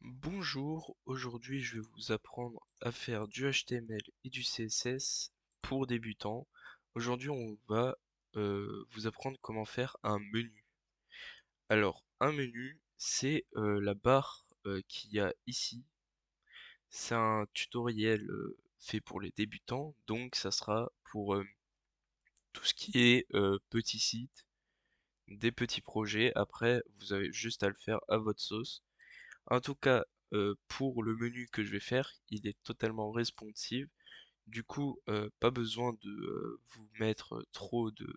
Bonjour, aujourd'hui je vais vous apprendre à faire du HTML et du CSS pour débutants. Aujourd'hui on va vous apprendre comment faire un menu. Alors un menu c'est la barre qu'il y a ici. C'est un tutoriel fait pour les débutants, donc ça sera pour tout ce qui est petit site, des petits projets. Après vous avez juste à le faire à votre sauce. En tout cas, pour le menu que je vais faire, il est totalement responsive. Du coup, pas besoin de vous mettre trop de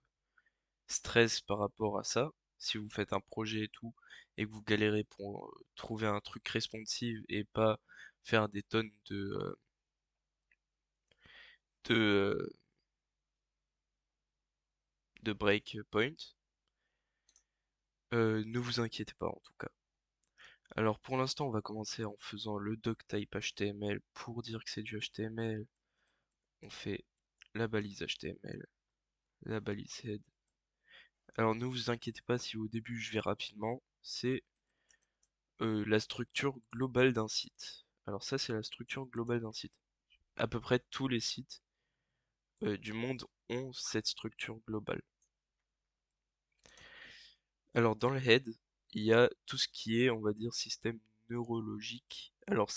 stress par rapport à ça. Si vous faites un projet et tout, et que vous galérez pour trouver un truc responsive et pas faire des tonnes de, euh, de breakpoints, ne vous inquiétez pas en tout cas. Alors pour l'instant, on va commencer en faisant le doctype HTML pour dire que c'est du HTML. On fait la balise HTML, la balise head. Alors ne vous inquiétez pas si au début je vais rapidement, c'est la structure globale d'un site. Alors ça c'est la structure globale d'un site. À peu près tous les sites du monde ont cette structure globale. Alors dans le head, il y a tout ce qui est, on va dire, système neurologique. Alors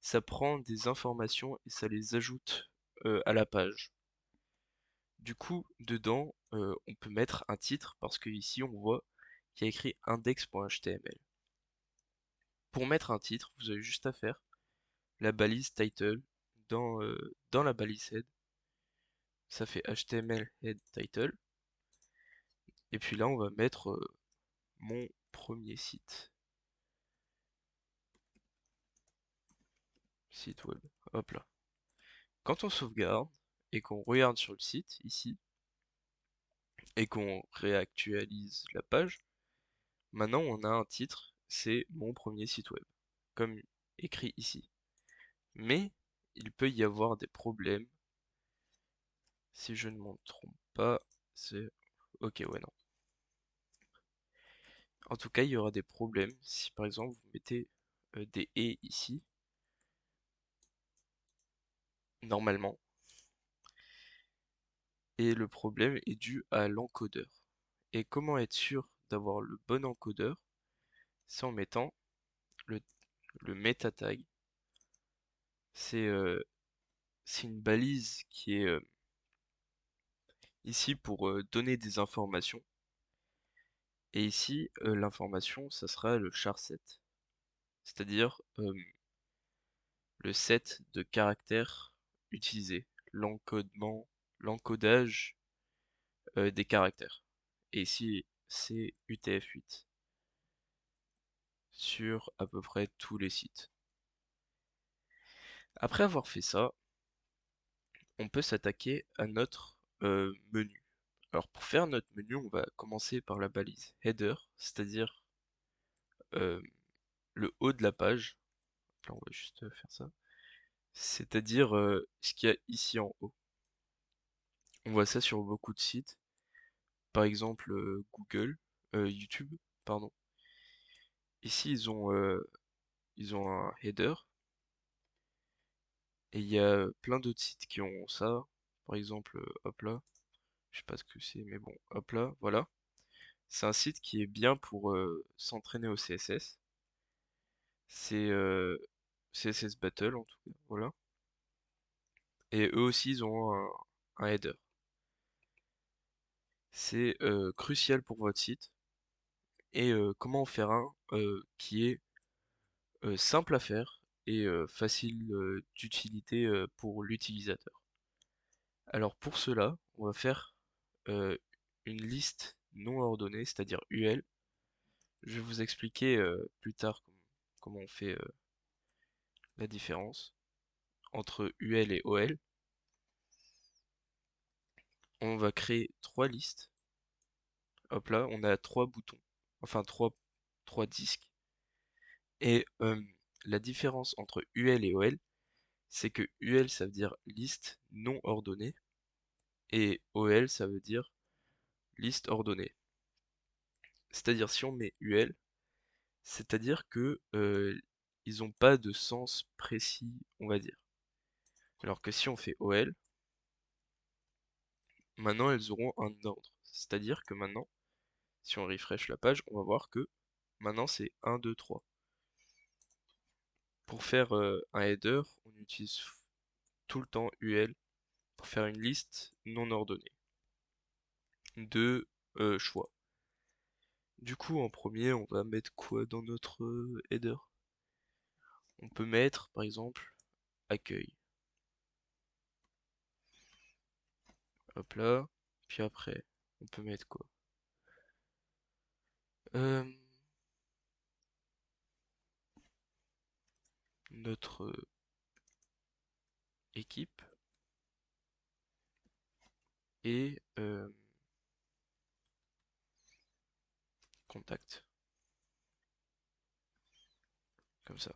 ça prend des informations et ça les ajoute à la page. Du coup, dedans, on peut mettre un titre parce que ici on voit qu'il y a écrit index.html. Pour mettre un titre, vous avez juste à faire la balise title dans la balise head. Ça fait HTML head title. Et puis là, on va mettre mon premier site web. Hop là. Quand on sauvegarde et qu'on regarde sur le site ici et qu'on réactualise la page, maintenant on a un titre, c'est mon premier site web, comme écrit ici. Mais il peut y avoir des problèmes. Si je ne m'en trompe pas, c'est... Ok, ouais, non. En tout cas, il y aura des problèmes si par exemple vous mettez des et ici, normalement, et le problème est dû à l'encodeur. Et comment être sûr d'avoir le bon encodeur? C'est en mettant le, le meta tag. C'est c'est une balise qui est ici pour donner des informations. Et ici, l'information, ça sera le char set, c'est-à-dire le set de caractères utilisés, l'encodement, l'encodage des caractères. Et ici, c'est UTF-8 sur à peu près tous les sites. Après avoir fait ça, on peut s'attaquer à notre menu. Alors pour faire notre menu, on va commencer par la balise header, c'est-à-dire euh, le haut de la page. Là, on va juste faire ça. C'est-à-dire ce qu'il y a ici en haut. On voit ça sur beaucoup de sites, par exemple Google, YouTube, pardon. Ici, ils ont un header, et il y a plein d'autres sites qui ont ça. Par exemple, hop là, je sais pas ce que c'est, mais bon, hop là, voilà. C'est un site qui est bien pour s'entraîner au CSS. C'est CSS Battle en tout cas, voilà. Et eux aussi, ils ont un header. C'est crucial pour votre site. Et comment en faire un qui est simple à faire et facile d'utilité pour l'utilisateur. Alors pour cela, on va faire euh, une liste non ordonnée, c'est-à-dire UL. Je vais vous expliquer plus tard comment on fait la différence entre UL et OL. On va créer trois listes. Hop là, on a trois boutons, enfin trois disques. Et la différence entre UL et OL, c'est que UL ça veut dire liste non ordonnée et OL ça veut dire liste ordonnée. C'est-à-dire si on met UL, c'est-à-dire que ils n'ont pas de sens précis, on va dire. Alors que si on fait OL, maintenant elles auront un ordre. C'est-à-dire que maintenant, si on refresh la page, on va voir que maintenant c'est 1, 2, 3. Pour faire un header, on utilise tout le temps UL pour faire une liste non ordonnée de choix. Du coup, en premier, on va mettre quoi dans notre header? On peut mettre, par exemple, accueil. Hop là. Puis après, on peut mettre quoi? Euh, notre équipe et contact. Comme ça.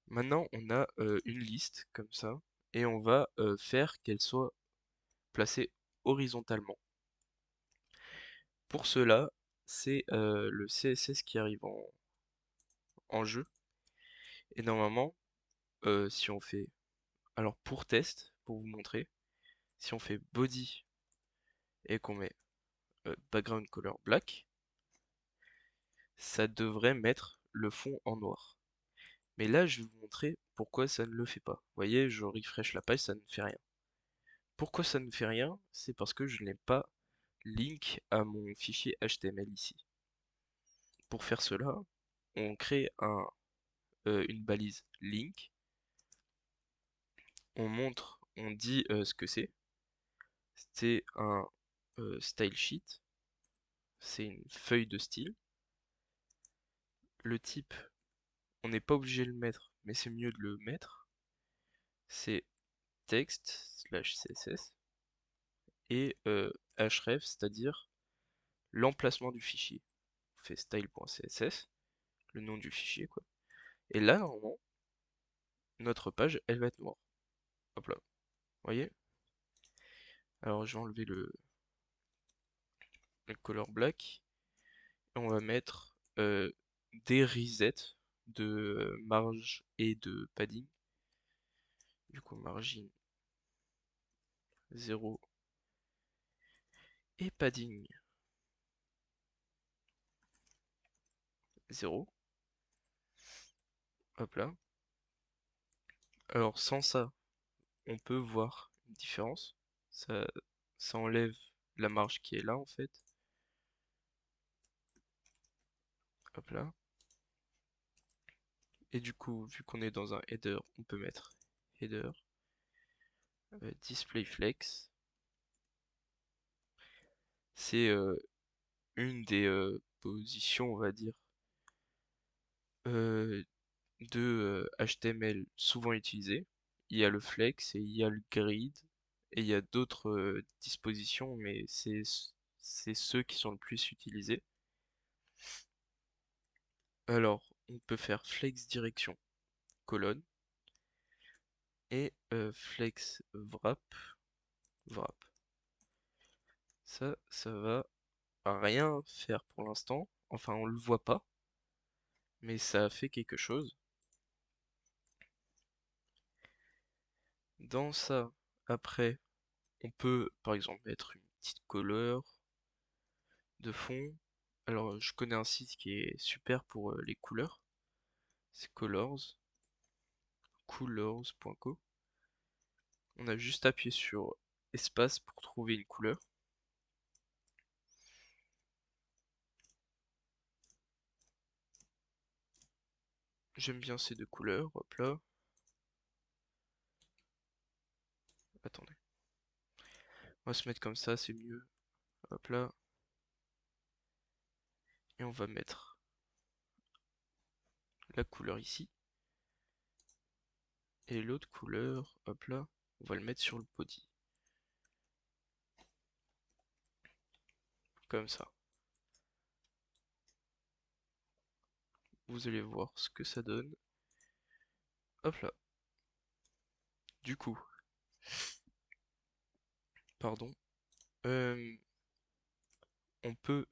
Maintenant, on a une liste comme ça. Et on va faire qu'elle soit placée horizontalement. Pour cela, c'est le CSS qui arrive en jeu. Et normalement, si on fait... Alors pour test, pour vous montrer, si on fait body et qu'on met background color black, ça devrait mettre le fond en noir. Mais là, je vais vous montrer pourquoi ça ne le fait pas. Vous voyez, je refresh la page, ça ne fait rien. Pourquoi ça ne fait rien? C'est parce que je n'ai pas link à mon fichier HTML ici. Pour faire cela, on crée une balise link, on montre, on dit ce que c'est. C'est un style sheet, c'est une feuille de style. Le type, on n'est pas obligé de le mettre, mais c'est mieux de le mettre. C'est text/css et href, c'est-à-dire l'emplacement du fichier. On fait style.css, le nom du fichier, quoi. Et là, normalement, notre page, elle va être noire. Hop là, vous voyez? Alors, je vais enlever le color black. Et on va mettre des resets de marge et de padding. Du coup, margin 0 et padding 0. Hop là. Alors, sans ça, on peut voir une différence. Ça, ça enlève la marge qui est là, en fait. Hop là. Et du coup, vu qu'on est dans un header, on peut mettre header, display flex. C'est une des positions, on va dire, euh, de HTML souvent utilisées. Il y a le flex et il y a le grid et il y a d'autres dispositions, mais c'est ceux qui sont le plus utilisés. Alors, on peut faire flex direction colonne et flex wrap. Ça va rien faire pour l'instant. Enfin, on le voit pas, mais ça a fait quelque chose. Dans ça, après, on peut par exemple mettre une petite couleur de fond. Alors, je connais un site qui est super pour les couleurs. C'est colors.co. On a juste appuyé sur espace pour trouver une couleur. J'aime bien ces deux couleurs. Hop là. Attendez. On va se mettre comme ça, c'est mieux. Hop là. Et on va mettre la couleur ici. Et l'autre couleur, hop là, on va le mettre sur le body. Comme ça. Vous allez voir ce que ça donne. Hop là. Du coup, pardon. On peut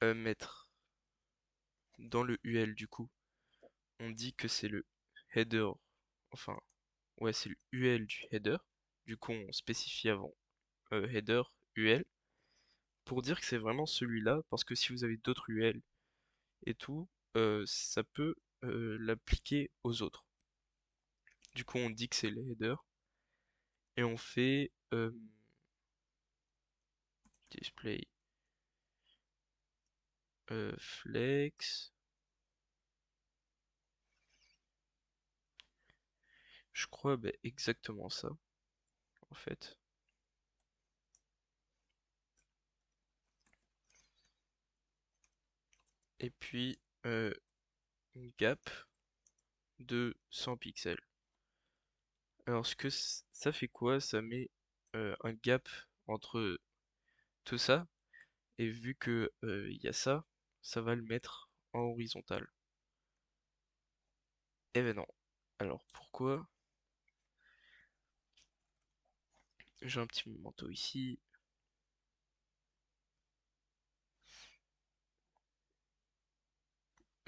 mettre dans le UL du coup on dit que c'est le header, enfin, ouais, c'est le UL du header. Du coup, on spécifie avant header UL pour dire que c'est vraiment celui-là, parce que si vous avez d'autres UL et tout, ça peut l'appliquer aux autres. Du coup, on dit que c'est le header et on fait display flex. Je crois exactement ça, en fait. Et puis une gap de 100 pixels. Alors ça fait quoi? Ça met un gap entre tout ça, et vu que il y a ça, ça va le mettre en horizontal. Eh ben non. Alors pourquoi? J'ai un petit manteau ici.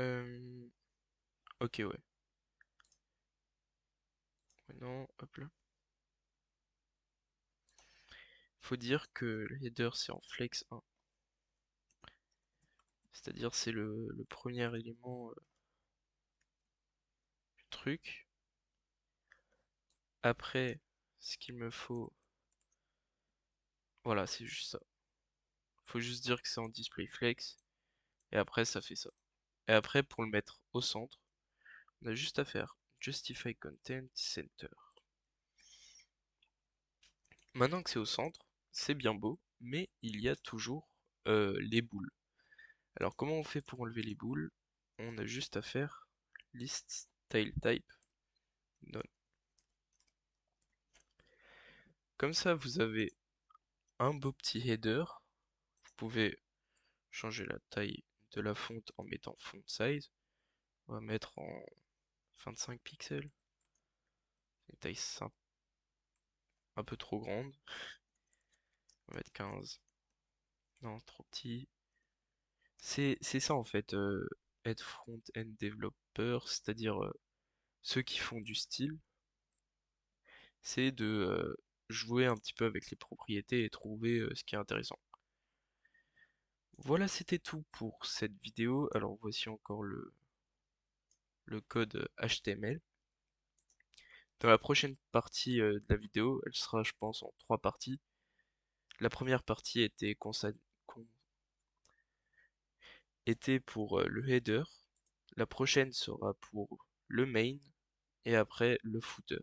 Euh, ok, ouais. Ouais, non, hop là. Faut dire que le header c'est en flex 1. C'est-à-dire c'est le premier élément du truc. Après, ce qu'il me faut, voilà, c'est juste ça. Faut juste dire que c'est en display flex, et après ça fait ça. Et après, pour le mettre au centre, on a juste à faire Justify Content Center. Maintenant que c'est au centre, c'est bien beau, mais il y a toujours les boules. Alors comment on fait pour enlever les boules? On a juste à faire list style type none. Comme ça, vous avez un beau petit header. Vous pouvez changer la taille de la fonte en mettant font size. On va mettre en 25 pixels. Une taille un peu trop grande. On va mettre 15. Non, trop petit. C'est ça en fait, être front-end développeur, c'est-à-dire ceux qui font du style, c'est de jouer un petit peu avec les propriétés et trouver ce qui est intéressant. Voilà, c'était tout pour cette vidéo. Alors voici encore le code HTML. Dans la prochaine partie de la vidéo, elle sera je pense en 3 parties. La première partie était pour le header, la prochaine sera pour le main et après le footer.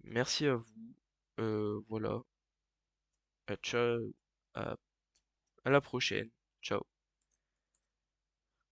Merci à vous. Voilà. Ciao. À, à la prochaine. Ciao.